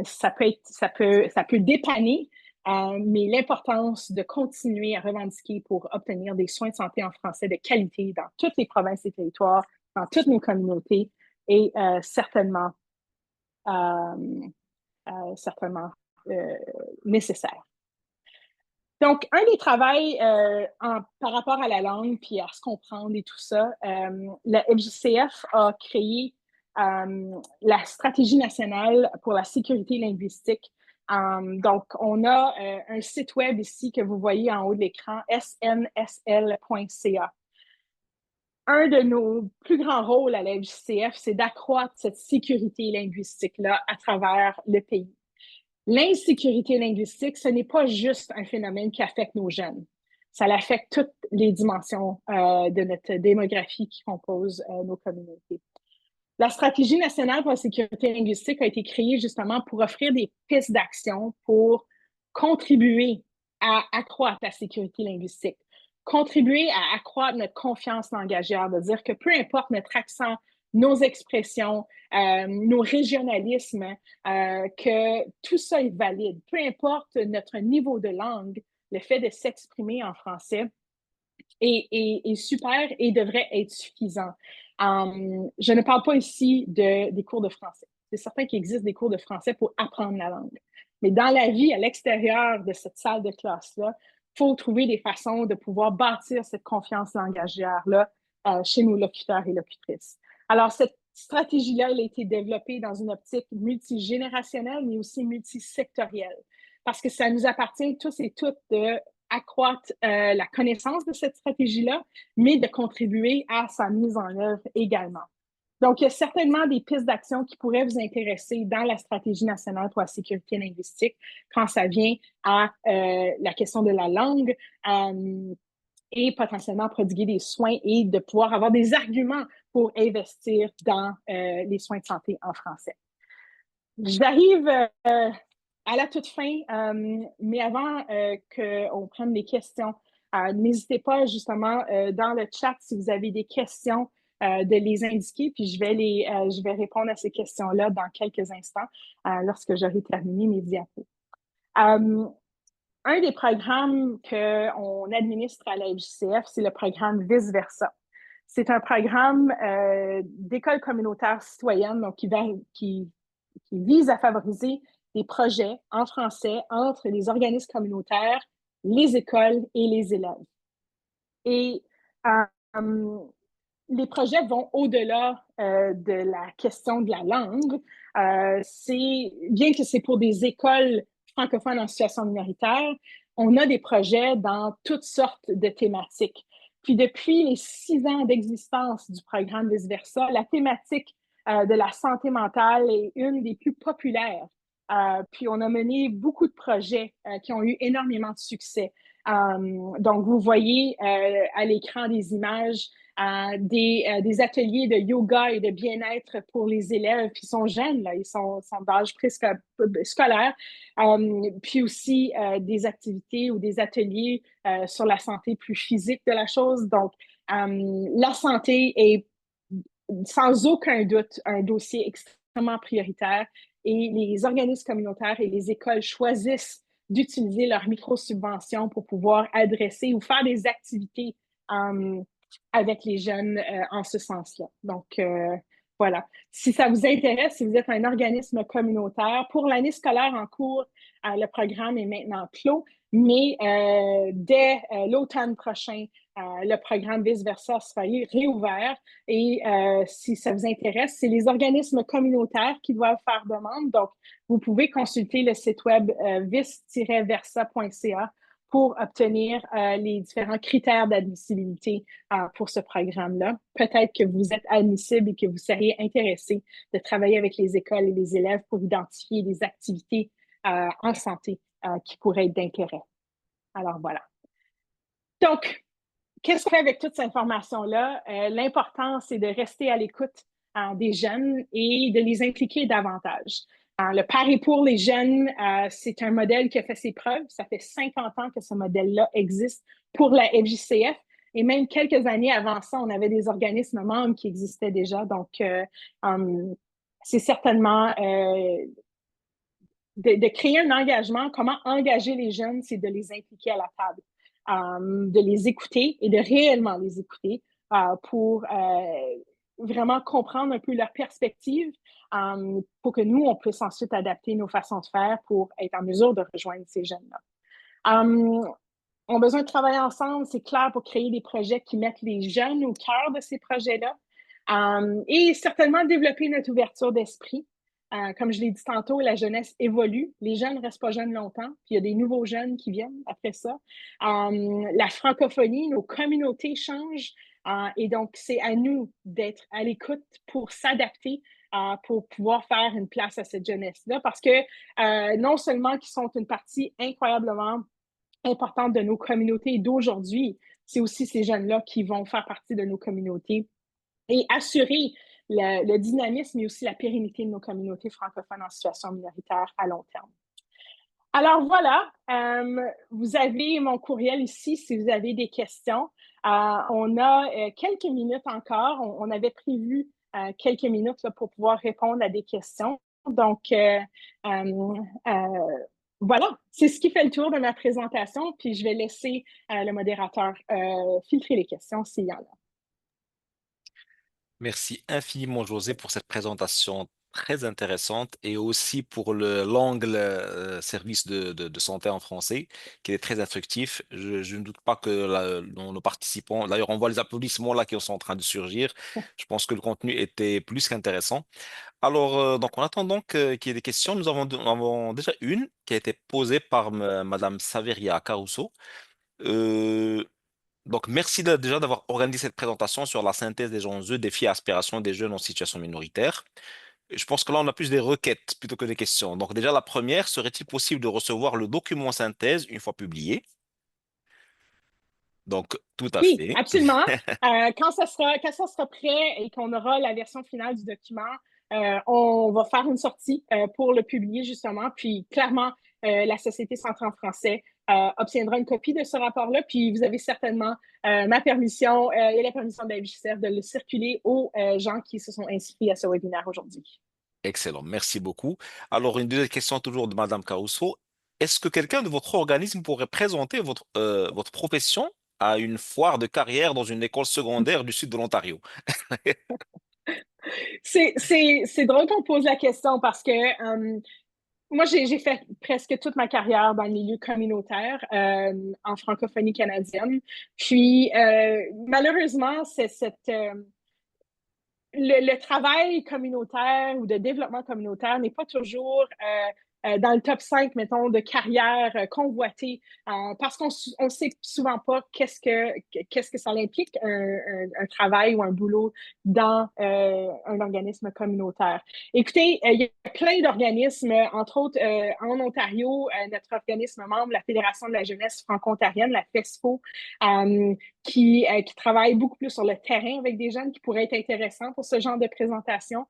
Ça peut dépanner, mais l'importance de continuer à revendiquer pour obtenir des soins de santé en français de qualité dans toutes les provinces et territoires, dans toutes nos communautés, est certainement nécessaire. Donc, un des travaux par rapport à la langue puis à se comprendre et tout ça, la FJCF a créé la stratégie nationale pour la sécurité linguistique. Donc, on a un site web ici que vous voyez en haut de l'écran, snsl.ca. Un de nos plus grands rôles à la FJCF, c'est d'accroître cette sécurité linguistique-là à travers le pays. L'insécurité linguistique, ce n'est pas juste un phénomène qui affecte nos jeunes. Ça affecte toutes les dimensions de notre démographie qui compose nos communautés. La stratégie nationale pour la sécurité linguistique a été créée justement pour offrir des pistes d'action pour contribuer à accroître la sécurité linguistique, contribuer à accroître notre confiance langagière, de dire que peu importe notre accent, nos expressions, nos régionalismes, que tout ça est valide. Peu importe notre niveau de langue, le fait de s'exprimer en français est super et devrait être suffisant. Je ne parle pas ici des cours de français. C'est certain qu'il existe des cours de français pour apprendre la langue. Mais dans la vie, à l'extérieur de cette salle de classe-là, il faut trouver des façons de pouvoir bâtir cette confiance langagière-là chez nos locuteurs et locutrices. Alors, cette stratégie-là, elle a été développée dans une optique multigénérationnelle, mais aussi multisectorielle. Parce que ça nous appartient tous et toutes de accroître la connaissance de cette stratégie-là, mais de contribuer à sa mise en œuvre également. Donc, il y a certainement des pistes d'action qui pourraient vous intéresser dans la stratégie nationale pour la sécurité linguistique quand ça vient à la question de la langue et potentiellement prodiguer des soins et de pouvoir avoir des arguments pour investir dans les soins de santé en français. J'arrive à la toute fin, mais avant qu'on prenne les questions, n'hésitez pas justement dans le chat si vous avez des questions de les indiquer, puis je vais répondre à ces questions-là dans quelques instants lorsque j'aurai terminé mes diapos. Un des programmes qu'on administre à la FJCF, c'est le programme Vice Versa. C'est un programme d'école communautaire citoyenne donc qui vise à favoriser des projets en français entre les organismes communautaires, les écoles et les élèves. Et les projets vont au-delà de la question de la langue. Bien que c'est pour des écoles francophones en situation minoritaire, on a des projets dans toutes sortes de thématiques. Puis depuis les 6 ans d'existence du programme Vice Versa, la thématique de la santé mentale est une des plus populaires. Puis on a mené beaucoup de projets qui ont eu énormément de succès. Donc vous voyez à l'écran des images des ateliers de yoga et de bien-être pour les élèves qui sont jeunes, là, ils sont d'âge presque scolaire, puis aussi des activités ou des ateliers sur la santé plus physique de la chose. Donc, la santé est sans aucun doute un dossier extrêmement prioritaire et les organismes communautaires et les écoles choisissent d'utiliser leurs micro-subventions pour pouvoir adresser ou faire des activités avec les jeunes en ce sens-là. Donc, voilà. Si ça vous intéresse, si vous êtes un organisme communautaire, pour l'année scolaire en cours, le programme est maintenant clos, mais dès l'automne prochain, le programme Vice Versa sera réouvert. Et si ça vous intéresse, c'est les organismes communautaires qui doivent faire demande. Donc, vous pouvez consulter le site web vice-versa.ca pour obtenir les différents critères d'admissibilité pour ce programme-là. Peut-être que vous êtes admissible et que vous seriez intéressé de travailler avec les écoles et les élèves pour identifier des activités en santé qui pourraient être d'intérêt. Alors voilà. Donc, qu'est-ce qu'on fait avec toute cette information-là? L'important, c'est de rester à l'écoute des jeunes et de les impliquer davantage. Le pari pour les jeunes, c'est un modèle qui a fait ses preuves. Ça fait 50 ans que ce modèle-là existe pour la FJCF. Et même quelques années avant ça, on avait des organismes membres qui existaient déjà. Donc, c'est certainement de créer un engagement. Comment engager les jeunes, c'est de les impliquer à la table, de les écouter et de réellement les écouter pour vraiment comprendre un peu leur perspective pour que nous, on puisse ensuite adapter nos façons de faire pour être en mesure de rejoindre ces jeunes-là. On a besoin de travailler ensemble, c'est clair, pour créer des projets qui mettent les jeunes au cœur de ces projets-là et certainement développer notre ouverture d'esprit. Comme je l'ai dit tantôt, la jeunesse évolue. Les jeunes ne restent pas jeunes longtemps. Puis il y a des nouveaux jeunes qui viennent après ça. La francophonie, nos communautés changent. Et donc, c'est à nous d'être à l'écoute pour s'adapter, pour pouvoir faire une place à cette jeunesse-là. Parce que non seulement qu'ils sont une partie incroyablement importante de nos communautés d'aujourd'hui, c'est aussi ces jeunes-là qui vont faire partie de nos communautés et assurer le dynamisme et aussi la pérennité de nos communautés francophones en situation minoritaire à long terme. Alors voilà, vous avez mon courriel ici si vous avez des questions. On a quelques minutes encore. On avait prévu quelques minutes là, pour pouvoir répondre à des questions. Donc, voilà, c'est ce qui fait le tour de ma présentation. Puis je vais laisser le modérateur filtrer les questions s'il y en a. Merci infiniment, José, pour cette présentation très intéressante et aussi pour l'angle service de santé en français qui est très instructif. Je ne doute pas que nos participants, d'ailleurs on voit les applaudissements là qui sont en train de surgir. Je pense que le contenu était plus qu'intéressant. Alors donc en attendant qu'il y ait des questions, nous avons déjà une qui a été posée par Madame Saveria Caruso. Euh, donc merci déjà d'avoir organisé cette présentation sur la synthèse des enjeux, défis et aspirations des jeunes en situation minoritaire. Je pense que là, on a plus des requêtes plutôt que des questions. Donc déjà, la première, serait-il possible de recevoir le document synthèse une fois publié? Donc, tout à Oui, fait. absolument. Quand ça sera prêt et qu'on aura la version finale du document, on va faire une sortie pour le publier justement. Puis clairement, la Société Centrale en français obtiendra une copie de ce rapport-là. Puis vous avez certainement ma permission et la permission de la VJCF de le circuler aux gens qui se sont inscrits à ce webinaire aujourd'hui. Excellent, merci beaucoup. Alors, une deuxième question toujours de Madame Caruso. Est-ce que quelqu'un de votre organisme pourrait présenter votre profession à une foire de carrière dans une école secondaire du sud de l'Ontario? C'est drôle qu'on pose la question parce que moi, j'ai fait presque toute ma carrière dans le milieu communautaire en francophonie canadienne. Puis, malheureusement, le travail communautaire ou de développement communautaire n'est pas toujours dans le top 5, mettons, de carrière convoitée, parce qu'on ne sait souvent pas qu'est-ce que ça implique, un travail ou un boulot dans un organisme communautaire. Écoutez, il y a plein d'organismes, entre autres en Ontario, notre organisme membre, la Fédération de la jeunesse franco-ontarienne, la FESFO, qui travaille beaucoup plus sur le terrain avec des jeunes qui pourraient être intéressants pour ce genre de présentation.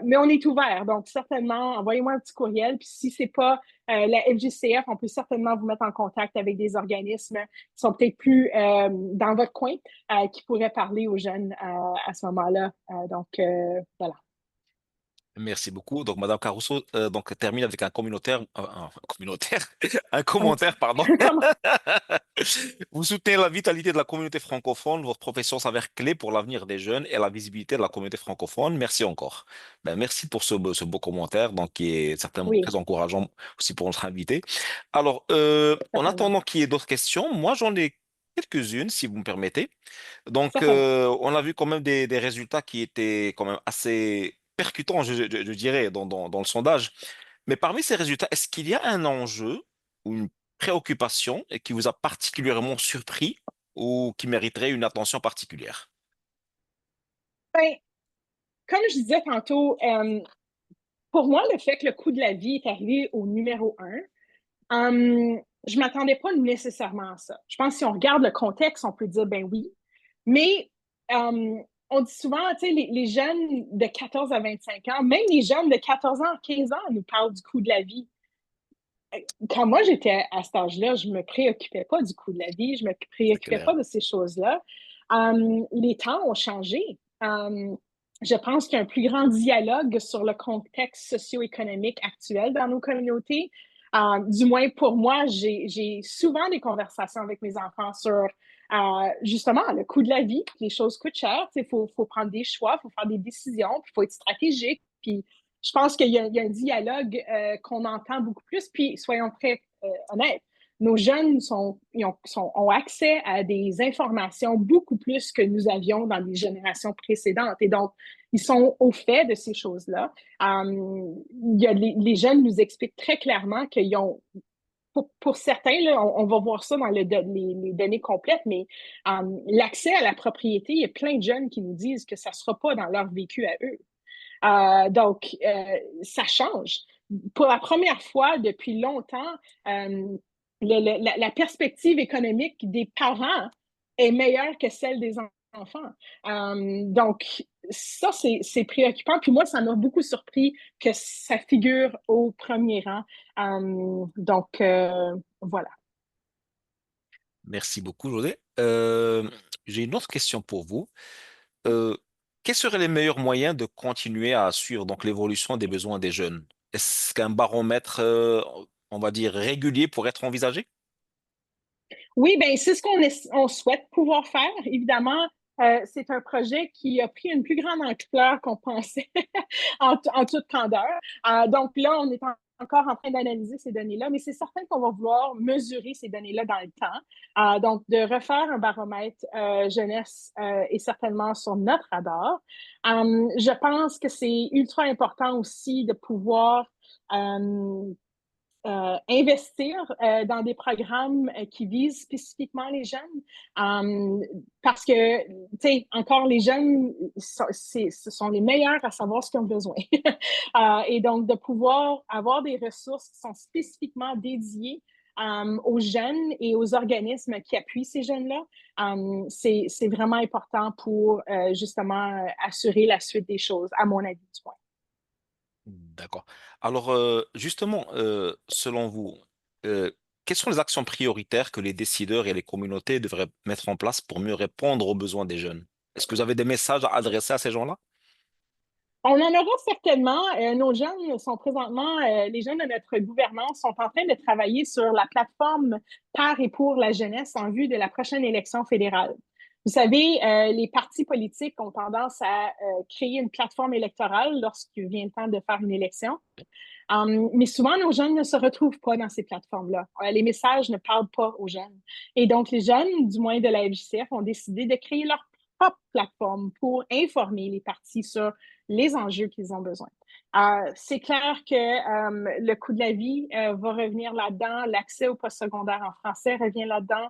Mais on est ouvert, donc certainement, envoyez-moi un petit courriel. Puis si c'est pas la FJCF, on peut certainement vous mettre en contact avec des organismes qui sont peut-être plus dans votre coin, qui pourraient parler aux jeunes à ce moment-là. Voilà. Merci beaucoup. Donc, Madame Caruso, donc termine avec un communautaire, un Un commentaire, pardon. Comment? Vous soutenez la vitalité de la communauté francophone. Votre profession s'avère clé pour l'avenir des jeunes et la visibilité de la communauté francophone. Merci encore. Ben, merci pour ce beau commentaire, donc qui est certainement Oui, très encourageant aussi pour notre invité. Alors, en certainement. attendant qu'il y ait d'autres questions, moi j'en ai quelques-unes, si vous me permettez. Donc, Certainement. on a vu quand même des résultats qui étaient quand même assez percutants, je dirais, dans le sondage. Mais parmi ces résultats, est-ce qu'il y a un enjeu ou une préoccupation qui vous a particulièrement surpris ou qui mériterait une attention particulière? Ben, comme je disais tantôt, pour moi, le fait que le coût de la vie est arrivé au numéro un, je ne m'attendais pas nécessairement à ça. Je pense que si on regarde le contexte, on peut dire ben oui. Mais on dit souvent, tu sais, les jeunes de 14 à 25 ans, même les jeunes de 14 ans à 15 ans nous parlent du coût de la vie. Quand moi j'étais à cet âge-là, je ne me préoccupais pas du coût de la vie, je ne me C'est préoccupais pas clair. de ces choses-là. Les temps ont changé. Je pense qu'il y a un plus grand dialogue sur le contexte socio-économique actuel dans nos communautés. Du moins pour moi, j'ai souvent des conversations avec mes enfants sur justement le coût de la vie. Les choses coûtent cher, il faut prendre des choix, il faut faire des décisions, il faut être stratégique. Puis je pense qu'il y a un dialogue qu'on entend beaucoup plus. Puis soyons très honnêtes, nos jeunes ont accès à des informations beaucoup plus que nous avions dans les générations précédentes. Et donc, ils sont au fait de ces choses-là. Les jeunes nous expliquent très clairement qu'ils ont, pour certains, là, on va voir ça dans les données complètes, mais l'accès à la propriété, il y a plein de jeunes qui nous disent que ça ne sera pas dans leur vécu à eux. Ça change. Pour la première fois depuis longtemps, la perspective économique des parents est meilleure que celle des enfants. Ça, c'est préoccupant. Puis moi, ça m'a beaucoup surpris que ça figure au premier rang. Voilà. Merci beaucoup, José. J'ai une autre question pour vous. Euh, Quels seraient les meilleurs moyens de continuer à suivre donc l'évolution des besoins des jeunes? Est-ce qu'un baromètre, on va dire, régulier pourrait être envisagé? Oui, ben c'est ce on souhaite pouvoir faire. Évidemment, C'est un projet qui a pris une plus grande ampleur qu'on pensait en toute candeur. Donc là, on est encore en train d'analyser ces données-là, mais c'est certain qu'on va vouloir mesurer ces données-là dans le temps. Donc, de refaire un baromètre jeunesse est certainement sur notre radar. Je pense que c'est ultra important aussi de pouvoir investir dans des programmes qui visent spécifiquement les jeunes. Parce que, tu sais, encore les jeunes, ce sont les meilleurs à savoir ce qu'ils ont besoin. Et donc, de pouvoir avoir des ressources qui sont spécifiquement dédiées aux jeunes et aux organismes qui appuient ces jeunes-là, c'est vraiment important pour justement assurer la suite des choses, à mon avis, du moins. D'accord. Alors, justement, selon vous, euh, quelles sont les actions prioritaires que les décideurs et les communautés devraient mettre en place pour mieux répondre aux besoins des jeunes? Est-ce que vous avez des messages à adresser à ces gens-là? On en aura certainement. Nos jeunes sont présentement, les jeunes de notre gouvernance sont en train de travailler sur la plateforme par et pour la jeunesse en vue de la prochaine élection fédérale. Vous savez, les partis politiques ont tendance à créer une plateforme électorale lorsqu'il vient le temps de faire une élection. Mais souvent, nos jeunes ne se retrouvent pas dans ces plateformes-là. Les messages ne parlent pas aux jeunes. Et donc, les jeunes, du moins de la FJCF, ont décidé de créer leur propre plateforme pour informer les partis sur les enjeux qu'ils ont besoin. C'est clair que le coût de la vie va revenir là-dedans, l'accès au postsecondaire en français revient là-dedans.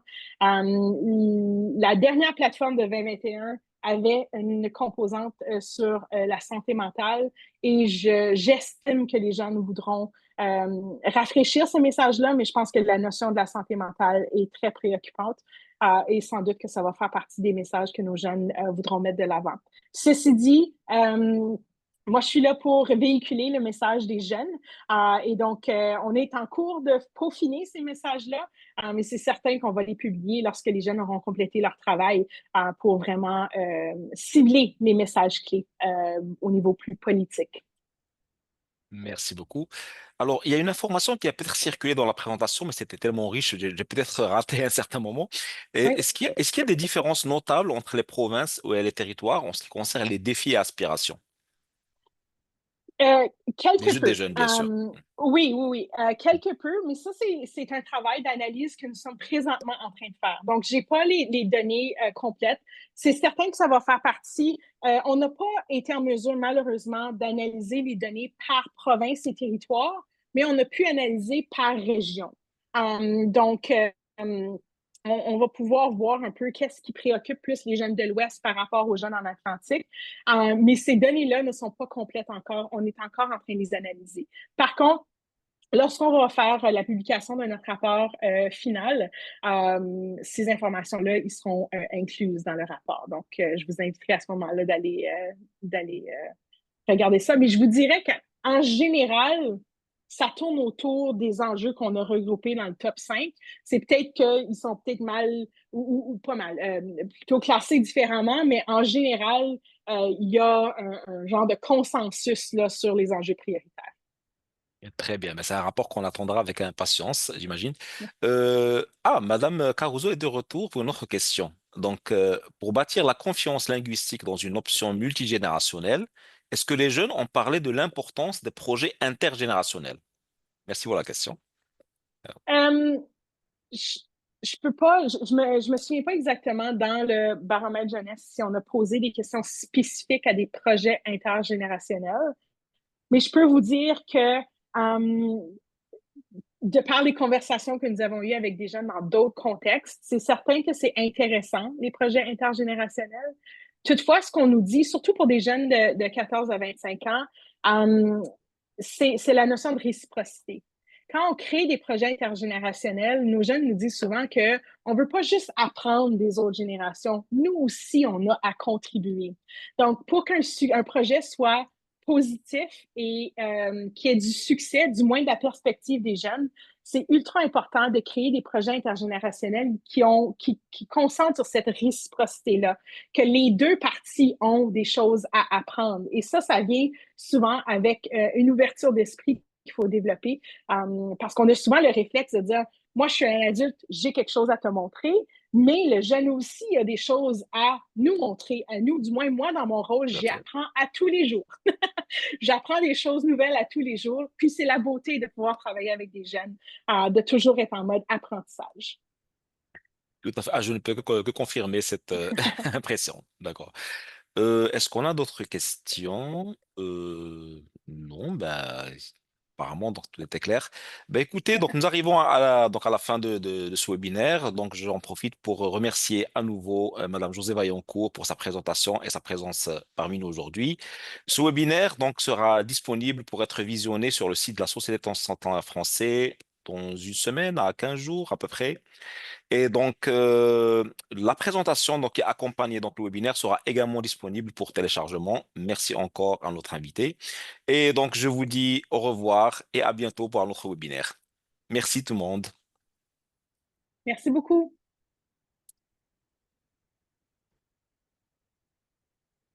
La dernière plateforme de 2021 avait une composante sur la santé mentale et j'estime que les gens nous voudront rafraîchir ce message-là, mais je pense que la notion de la santé mentale est très préoccupante et sans doute que ça va faire partie des messages que nos jeunes voudront mettre de l'avant. Ceci dit, moi, je suis là pour véhiculer le message des jeunes et donc on est en cours de peaufiner ces messages-là, mais c'est certain qu'on va les publier lorsque les jeunes auront complété leur travail pour vraiment cibler les messages clés au niveau plus politique. Merci beaucoup. Alors, il y a une information qui a peut-être circulé dans la présentation, mais c'était tellement riche, j'ai peut-être raté à un certain moment. Oui. Est-ce qu'il y a des différences notables entre les provinces et les territoires en ce qui concerne les défis et aspirations? Quelque Des peu. jeunes, bien sûr. Oui, oui, oui, quelque peu, mais ça, c'est un travail d'analyse que nous sommes présentement en train de faire. Donc, j'ai pas les données complètes. C'est certain que ça va faire partie. On n'a pas été en mesure, malheureusement, d'analyser les données par province et territoire, mais on a pu analyser par région. Donc, on va pouvoir voir un peu qu'est-ce qui préoccupe plus les jeunes de l'Ouest par rapport aux jeunes en Atlantique. Mais ces données-là ne sont pas complètes encore. On est encore en train de les analyser. Par contre, lorsqu'on va faire la publication de notre rapport final, ces informations-là, ils seront incluses dans le rapport. Donc, je vous inviterai à ce moment-là d'aller regarder ça. Mais je vous dirais qu'en général, ça tourne autour des enjeux qu'on a regroupés dans le top 5. C'est peut-être qu'ils sont peut-être mal ou pas mal, plutôt classés différemment, mais en général, il y a un genre de consensus là, sur les enjeux prioritaires. Très bien, mais c'est un rapport qu'on attendra avec impatience, j'imagine. Madame Caruso est de retour pour une autre question. Donc, pour bâtir la confiance linguistique dans une option multigénérationnelle, est-ce que les jeunes ont parlé de l'importance des projets intergénérationnels? Merci pour la question. Euh, je, je peux pas, je me souviens pas exactement dans le baromètre jeunesse si on a posé des questions spécifiques à des projets intergénérationnels, mais je peux vous dire que de par les conversations que nous avons eues avec des jeunes dans d'autres contextes, c'est certain que c'est intéressant, les projets intergénérationnels. Toutefois, ce qu'on nous dit, surtout pour des jeunes de 14 à 25 ans, c'est la notion de réciprocité. Quand on crée des projets intergénérationnels, nos jeunes nous disent souvent que on veut pas juste apprendre des autres générations. Nous aussi, on a à contribuer. Donc, pour qu'un projet soit positif et qui ait du succès, du moins de la perspective des jeunes, c'est ultra important de créer des projets intergénérationnels qui concentrent sur cette réciprocité-là, que les deux parties ont des choses à apprendre. Et ça vient souvent avec une ouverture d'esprit qu'il faut développer parce qu'on a souvent le réflexe de dire, moi, je suis un adulte, j'ai quelque chose à te montrer, Mais le jeune aussi a des choses à nous montrer, à nous. Du moins, moi, dans mon rôle, Tout à fait. j'apprends à tous les jours. J'apprends des choses nouvelles à tous les jours. Puis c'est la beauté de pouvoir travailler avec des jeunes, de toujours être en mode apprentissage. Tout à fait. Ah, je ne peux que confirmer cette impression. D'accord. Est-ce qu'on a d'autres questions? Non, bah, apparemment, donc tout était clair. Ben, écoutez, donc nous arrivons donc à la fin de ce webinaire. Donc, j'en profite pour remercier à nouveau Madame José Vaillancourt pour sa présentation et sa présence parmi nous aujourd'hui. Ce webinaire donc sera disponible pour être visionné sur le site de la Société de temps français dans une semaine à 15 jours à peu près. Et donc, la présentation donc, qui est accompagnée donc, le webinaire sera également disponible pour téléchargement. Merci encore à notre invité. Et donc, je vous dis au revoir et à bientôt pour un autre webinaire. Merci tout le monde. Merci beaucoup.